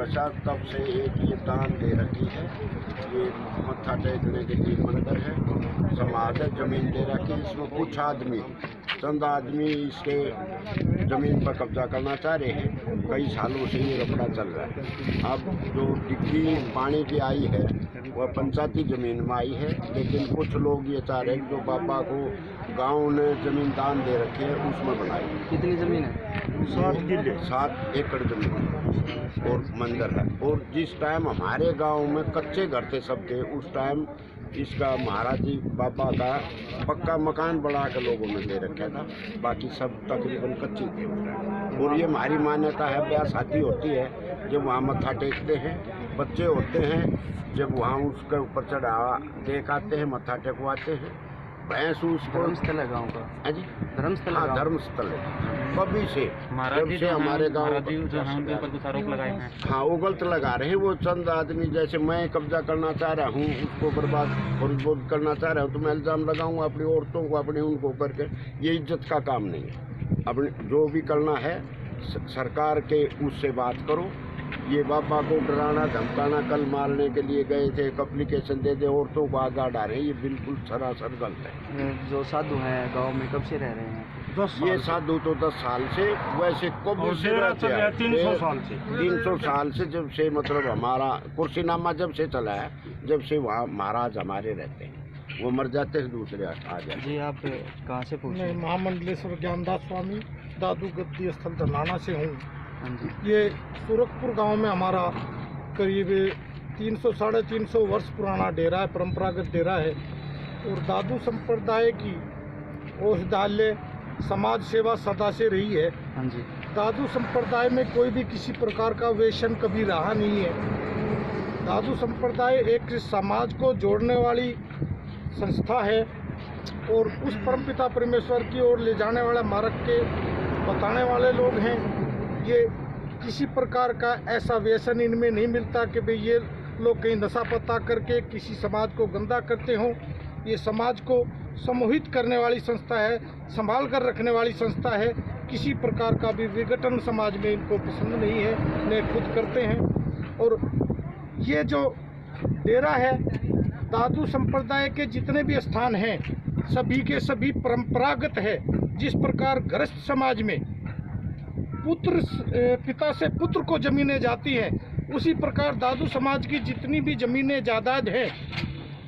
बचा तब से एक ये दान दे रखी है। ये मत्था टेकने के लिए मंदिर है, समाज है, जमीन दे रखी है। इसमें कुछ आदमी, चंद आदमी इसके ज़मीन पर कब्जा करना चाह रहे हैं। कई सालों से ये रपड़ा चल रहा है। अब जो डिग्री पानी की आई है वह पंचायती ज़मीन में आई है, लेकिन कुछ लोग ये चाह रहे हैं जो बाबा को गांव ने ज़मीन दान दे रखी है उसमें बनाई। कितनी ज़मीन है? 7 एकड़ ज़मीन और मंदिर है। और जिस टाइम हमारे गांव में कच्चे घर थे सबके, उस टाइम इसका महाराज जी बाबा का पक्का मकान बना के लोगों ने दे रखा था, बाकी सब तकरीबन कच्ची थे। और ये हमारी मान्यता है, ब्याह शादी होती है जब वहाँ मत्था टेकते हैं, बच्चे होते हैं जब वहाँ उसके ऊपर चढ़ावा टेक आते हैं, मत्था टेकवाते हैं। भैंस उसको धर्मस्थल है गाँव का? हाँ जी, धर्मस्थल? हाँ धर्मस्थल है। कभी से जब से हमारे गाँव आरोप लगाए हैं। हाँ, वो गलत लगा रहे हैं। वो चंद आदमी, जैसे मैं कब्जा करना चाह रहा हूँ, उसको बर्बाद और करना चाह रहा हूँ, तो मैं इल्ज़ाम लगाऊंगा अपनी औरतों को, अपने उनको करके। ये इज्जत का काम नहीं है। अपने जो भी करना है सरकार के उससे बात करो। ये बाबा को डराना धमकाना, कल मारने के लिए गए थे, एक एप्लीकेशन दे दे, औरतों को आगाह डालें, ये बिल्कुल सरासर गलत है। जो साधु हैं गांव में कब से रह रहे हैं? ये साधु तो 10 साल से, वैसे कब से रहते हैं? 300 साल से। 300 साल से, जब से मतलब हमारा कुर्सीनामा जब से चला है, जब से वहाँ महाराज हमारे रहते हैं। वो मर जाते हैं, दूसरे आ जाते। जी, आप कहाँ से पूछे? मैं महामंडलेश्वर ज्ञानदास स्वामी दादू गद्दी स्थल धनाना से हूँ। ये सूरकपुर गांव में हमारा करीब 300-350 वर्ष पुराना डेरा है, परंपरागत डेरा है। और दादू संप्रदाय की औषधालय समाज सेवा सदा से रही है। हाँ जी। दादू संप्रदाय में कोई भी किसी प्रकार का वेशन कभी रहा नहीं है। दादू संप्रदाय एक समाज को जोड़ने वाली संस्था है और उस परमपिता परमेश्वर की ओर ले जाने वाले मार्ग के बताने वाले लोग हैं। ये किसी प्रकार का ऐसा व्यसन इनमें नहीं मिलता कि भाई ये लोग कहीं नशा पता करके किसी समाज को गंदा करते हों। ये समाज को सम्मोहित करने वाली संस्था है, संभाल कर रखने वाली संस्था है। किसी प्रकार का भी विघटन समाज में इनको पसंद नहीं है, इन्हें खुद करते हैं। और ये जो डेरा है, दादू संप्रदाय के जितने भी स्थान हैं सभी के सभी परंपरागत है। जिस प्रकार गृहस्थ समाज में पुत्र पिता से पुत्र को जमीनें जाती हैं, उसी प्रकार दादू समाज की जितनी भी जमीनें जायदाद हैं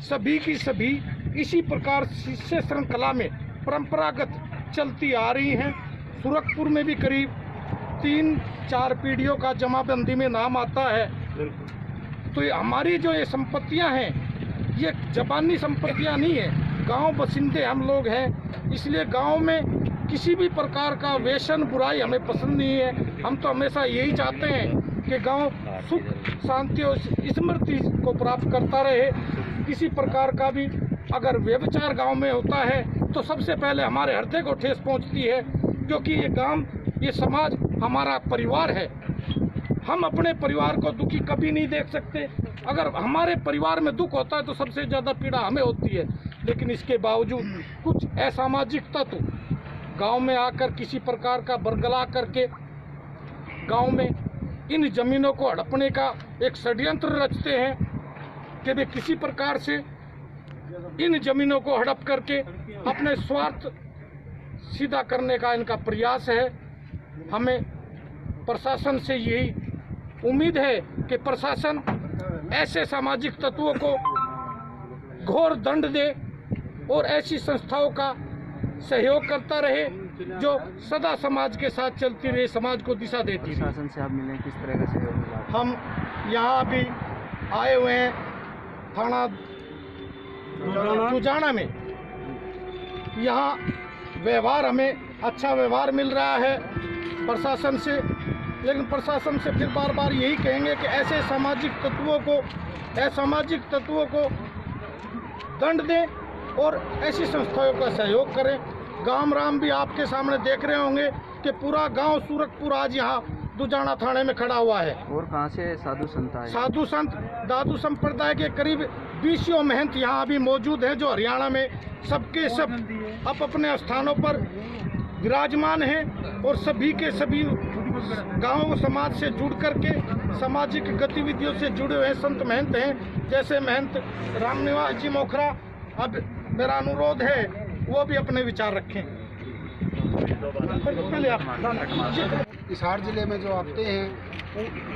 सभी की सभी इसी प्रकार शिष्य श्रृंखला में परंपरागत चलती आ रही हैं। सूरकपुर में भी करीब 3-4 पीढ़ियों का जमाबंदी में नाम आता है। तो ये हमारी जो ये संपत्तियां हैं, ये जबानी संपत्तियां नहीं है, गांव बसिंदे हम लोग हैं। इसलिए गांव में किसी भी प्रकार का वेशन बुराई हमें पसंद नहीं है। हम तो हमेशा यही चाहते हैं कि गांव सुख शांति और स्मृति को प्राप्त करता रहे। किसी प्रकार का भी अगर व्यभिचार गांव में होता है तो सबसे पहले हमारे हृदय को ठेस पहुंचती है, क्योंकि ये गांव, ये समाज हमारा परिवार है। हम अपने परिवार को दुखी कभी नहीं देख सकते। अगर हमारे परिवार में दुख होता है तो सबसे ज़्यादा पीड़ा हमें होती है। लेकिन इसके बावजूद कुछ असामाजिक तत्व गांव में आकर किसी प्रकार का बरगला करके गांव में इन जमीनों को हड़पने का एक षड्यंत्र रचते हैं कि वे किसी प्रकार से इन जमीनों को हड़प करके अपने स्वार्थ सीधा करने का इनका प्रयास है। हमें प्रशासन से यही उम्मीद है कि प्रशासन ऐसे सामाजिक तत्वों को घोर दंड दे और ऐसी संस्थाओं का सहयोग करता रहे जो सदा समाज के साथ चलती रहे, समाज को दिशा देती रहे। प्रशासन से आप मिले, किस तरह का सहयोग मिला? हम यहाँ अभी आए हुए हैं थाना दुजाना में। यहाँ व्यवहार, हमें अच्छा व्यवहार मिल रहा है प्रशासन से। लेकिन प्रशासन से फिर बार बार यही कहेंगे कि ऐसे सामाजिक तत्वों को, असामाजिक तत्वों को दंड दें और ऐसी संस्थाओं का सहयोग करें। गांव राम भी आपके सामने देख रहे होंगे कि पूरा गांव सूरकपुर आज यहाँ दुजाना थाने में खड़ा हुआ है। और कहाँ से साधु संत आए? साधु संत दादू संप्रदाय के करीब 20 महंत यहाँ अभी मौजूद हैं, जो हरियाणा में सबके सब अब अपने स्थानों पर विराजमान हैं और सभी के सभी गांव समाज से जुड़ करके सामाजिक गतिविधियों से जुड़े हुए संत महंत हैं, जैसे महंत रामनिवास जी मोखरा। अब मेरा अनुरोध है वो भी अपने विचार रखें। पहले आप हिसार जिले में जो आते हैं,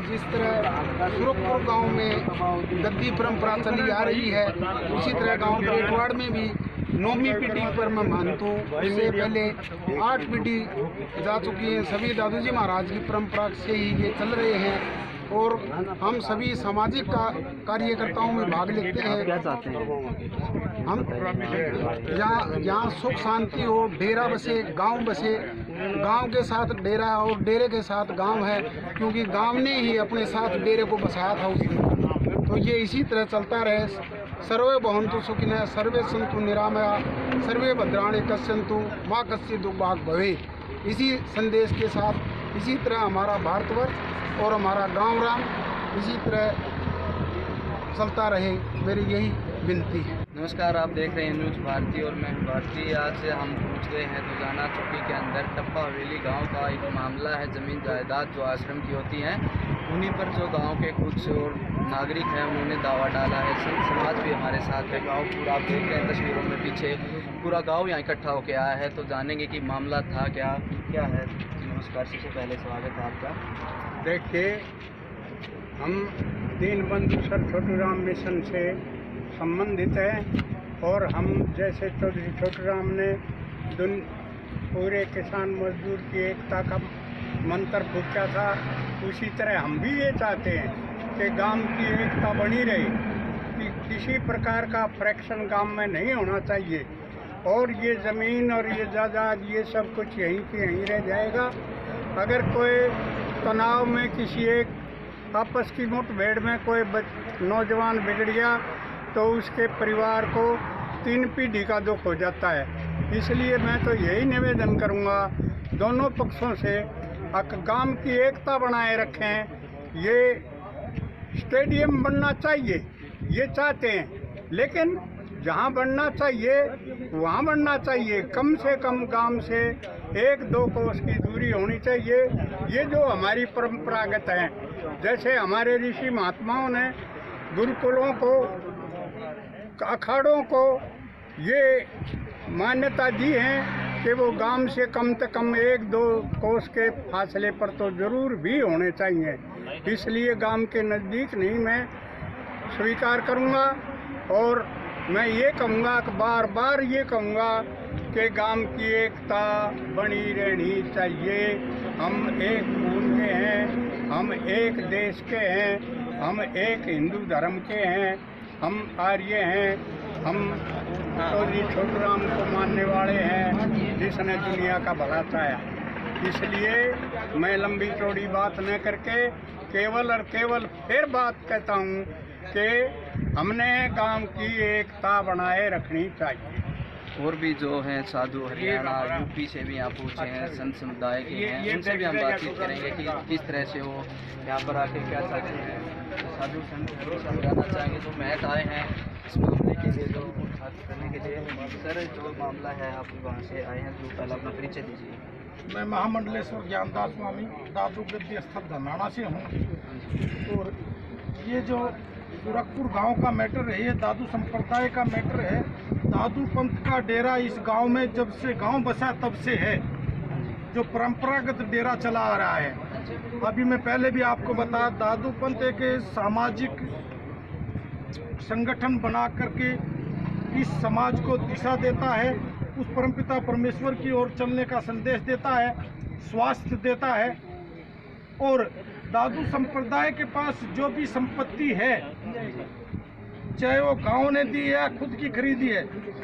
जिस तरह सुरखपुर गांव में गद्दी परंपरा चली आ रही है, उसी तरह गांव पेटवाड़ में भी 9वीं पीढ़ी पर मैं मानता हूँ। इससे पहले 8 पीढ़ी जा चुकी है। सभी दादूजी महाराज की परंपरा से ही ये चल रहे हैं और हम सभी सामाजिक कार्यकर्ताओं में भाग लेते हैं। क्या चाहते हैं हम यहाँ सुख शांति हो, डेरा बसे, गांव बसे, गांव के साथ डेरा और डेरे के साथ गांव है, क्योंकि गांव ने ही अपने साथ डेरे को बसाया था उसमें। तो ये इसी तरह चलता रहे। सर्वे भवन्तु सुखिनः, सर्वे सन्तु निरामया, सर्वे भद्राणि पश्यन्तु, माँ कस्य दुर्भाग भवे। इसी संदेश के साथ इसी तरह हमारा भारतवर्ष और हमारा गांव राम इसी तरह चलता रहे, मेरी यही विनती है। नमस्कार, आप देख रहे हैं न्यूज़ भारती और मैं भारती। आज हम पूछ रहे हैं दुजाना चौकी के अंदर टप्पा हवेली गांव का एक मामला है। ज़मीन जायदाद जो आश्रम की होती हैं, उन्हीं पर जो गांव के कुछ और नागरिक हैं उन्होंने दावा डाला है। संत समाज भी हमारे साथ है। गांव पूरा आप देख रहे हैं तस्वीरों में पीछे, पूरा गांव यहाँ इकट्ठा होकर आया है। तो जानेंगे कि मामला था क्या है। नमस्कार, सबसे पहले स्वागत है आपका। देखिए, हम दीनबंधु सर छोटूराम मिशन से संबंधित है और हम जैसे चौधरी छोटूराम ने पूरे किसान मजदूर की एकता का मंत्र फूंका था, उसी तरह हम भी ये चाहते हैं कि गांव की एकता बनी रहे, कि किसी प्रकार का फ्रैक्शन गांव में नहीं होना चाहिए और ये ज़मीन और ये जायदाद ये सब कुछ यहीं की यहीं रह जाएगा। अगर कोई तनाव में किसी एक आपस की मुठभेड़ में कोई नौजवान बिगड़ गया तो उसके परिवार को 3 पीढ़ी का दुख हो जाता है। इसलिए मैं तो यही निवेदन करूंगा दोनों पक्षों से, गांव की एकता बनाए रखें। ये स्टेडियम बनना चाहिए, ये चाहते हैं, लेकिन जहां बनना चाहिए वहां बनना चाहिए। कम से कम गांव से 1-2 कोस की दूरी होनी चाहिए। ये जो हमारी परंपरागत है, जैसे हमारे ऋषि महात्माओं ने गुरुकुलों को, अखाड़ों को ये मान्यता दी है कि वो गांव से कम से कम 1-2 कोस के फासले पर तो ज़रूर भी होने चाहिए। इसलिए गांव के नज़दीक नहीं मैं स्वीकार करूंगा और मैं ये कहूँगा, बार बार ये कहूँगा कि गांव की एकता बनी रहनी चाहिए। हम एक खून के हैं, हम एक देश के हैं, हम एक हिंदू धर्म के हैं, हम आर्य हैं, हम चौधरी छोटूराम को मानने वाले हैं जिसने दुनिया का भला चाहा। इसलिए मैं लंबी चौड़ी बात न करके केवल और केवल फिर बात कहता हूँ कि हमने गांव की एकता बनाए रखनी चाहिए। और भी जो हैं साधु हरियाणा यूपी से भी यहाँ पहुँचे हैं, संत समुदाय के हैं, उनसे भी हम बातचीत करेंगे कि किस तरह से वो यहाँ पर आके क्या चाहते हैं। साधु संत समझाना चाहेंगे तो महक आए हैं इस मामले के लिए, जो बात करने के लिए। सर, जो मामला है आप वहाँ से आए हैं, तो पहले अपना परिचय दीजिए। मैं महामंडलेश्वर ज्ञानदास स्वामी दादू गद्दी स्थल धनाना से हूँ और ये जो सुरखपुर गांव का मैटर है, ये दादू संप्रदाय का मैटर है। दादू पंथ का डेरा इस गांव में जब से गांव बसा तब से है, जो परंपरागत डेरा चला आ रहा है। अभी मैं पहले भी आपको बताया, दादू पंथ एक सामाजिक संगठन बना करके इस समाज को दिशा देता है, उस परमपिता परमेश्वर की ओर चलने का संदेश देता है, स्वास्थ्य देता है। और दादू संप्रदाय के पास जो भी संपत्ति है, चाहे वो गांव ने दी है या खुद की खरीदी है,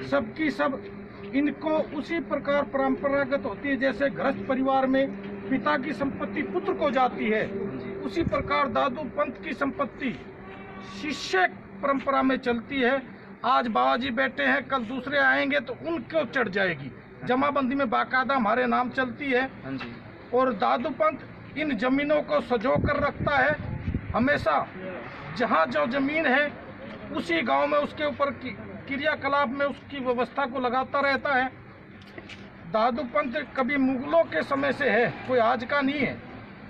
सबकी सब इनको उसी प्रकार परंपरागत होती है। जैसे गृहस्थ परिवार में पिता की संपत्ति पुत्र को जाती है, उसी प्रकार दादू पंथ की संपत्ति शिष्य परंपरा में चलती है। आज बाबा जी बैठे हैं, कल दूसरे आएंगे तो उनको चढ़ जाएगी। जमाबंदी में बाकायदा हमारे नाम चलती है और दादू पंथ इन जमीनों को सजो कर रखता है। हमेशा जहाँ जो जमीन है उसी गांव में उसके ऊपर क्रियाकलाप में उसकी व्यवस्था को लगाता रहता है। दादू पंथ कभी मुगलों के समय से है, कोई आज का नहीं है।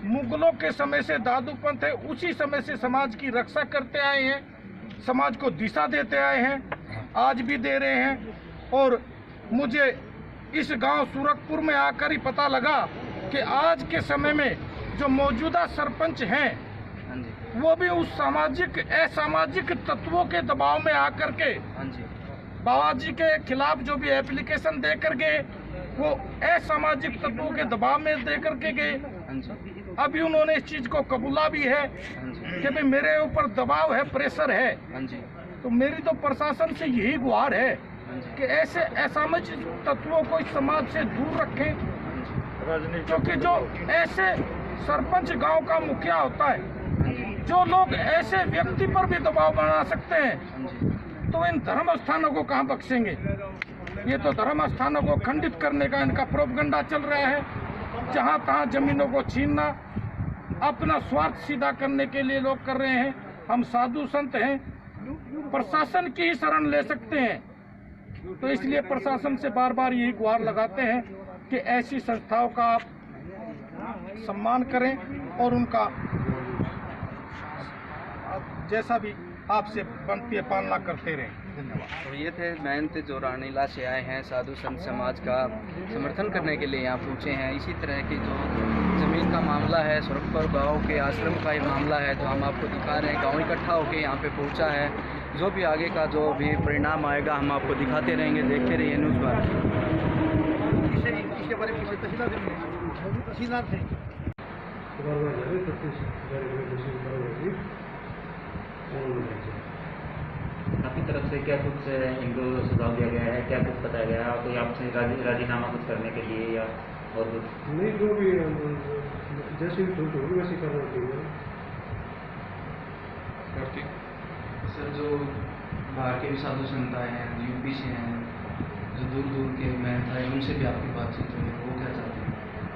मुगलों के समय से दादू पंथ है, उसी समय से समाज की रक्षा करते आए हैं, समाज को दिशा देते आए हैं, आज भी दे रहे हैं। और मुझे इस गांव सूरजपुर में आकर ही पता लगा कि आज के समय में जो मौजूदा सरपंच हैं हाँ जी, वो भी उस सामाजिक असामाजिक तत्वों के दबाव में आकर के हाँ जी, बाबा जी के खिलाफ जो भी एप्लीकेशन दे कर गए वो असामाजिक तत्वों के दबाव में दे करके गए। हाँ जी, अभी उन्होंने इस चीज को कबूला भी है हाँ जी, कि भाई मेरे ऊपर दबाव है, प्रेशर है। हाँ जी, तो मेरी तो प्रशासन से यही गुहार है हाँ जी, कि ऐसे असामाजिक तत्वों को इस समाज से दूर रखें, क्योंकि जो ऐसे सरपंच गांव का मुखिया होता है, जो लोग ऐसे व्यक्ति पर भी दबाव बना सकते हैं, हाँ जी, तो इन धर्म स्थानों को कहाँ बख्शेंगे। ये तो धर्म स्थानों को खंडित करने का इनका प्रोपगंडा चल रहा है। जहाँ तहाँ जमीनों को छीनना अपना स्वार्थ सीधा करने के लिए लोग कर रहे हैं। हम साधु संत हैं, प्रशासन की ही शरण ले सकते हैं, तो इसलिए प्रशासन से बार बार यही गुहार लगाते हैं कि ऐसी संस्थाओं का आप सम्मान करें और उनका जैसा भी आपसे बनती है पालना करते रहें। धन्यवाद। तो ये थे महंत जो रानीला से आए हैं, साधु संत समाज का समर्थन करने के लिए यहाँ पहुँचे हैं। इसी तरह की जो ज़मीन का मामला है, सूरजपुर गाँव के आश्रम का ही मामला है, जो हम आपको दिखा रहे हैं। गाँव इकट्ठा होकर यहाँ पे पहुँचा है। जो भी आगे का जो भी परिणाम आएगा हम आपको दिखाते रहेंगे। देखते रहिए न्यूज़ भारती। इसके बारे में तहसीलदार थे। आपकी तरफ से क्या कुछ इनको सुझाव दिया गया है, क्या कुछ बताया गया है, तो आपसे राजीनामा कुछ करने के लिए या और कुछ? नहीं, जो भी जैसी भी छूट होगी वैसी करना चाहिए। सर, जो बाहर के भी साधु संत आए हैं, यूपी से हैं, जो दूर दूर के महंत आए, उनसे भी आपकी बातचीत हुई, वो क्या चाहते हैं?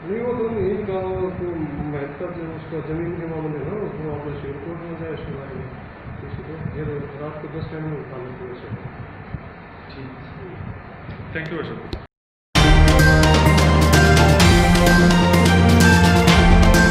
नहीं, वो तो यही गाँव को महत्व जो उसका ज़मीन के मामले में ना, उसको आपने सिविल कोर्ट में जाए उसके बारे में किसी को फिर रात को 10 टाइम में उठाने की वजह से। ठीक, थैंक यू सर।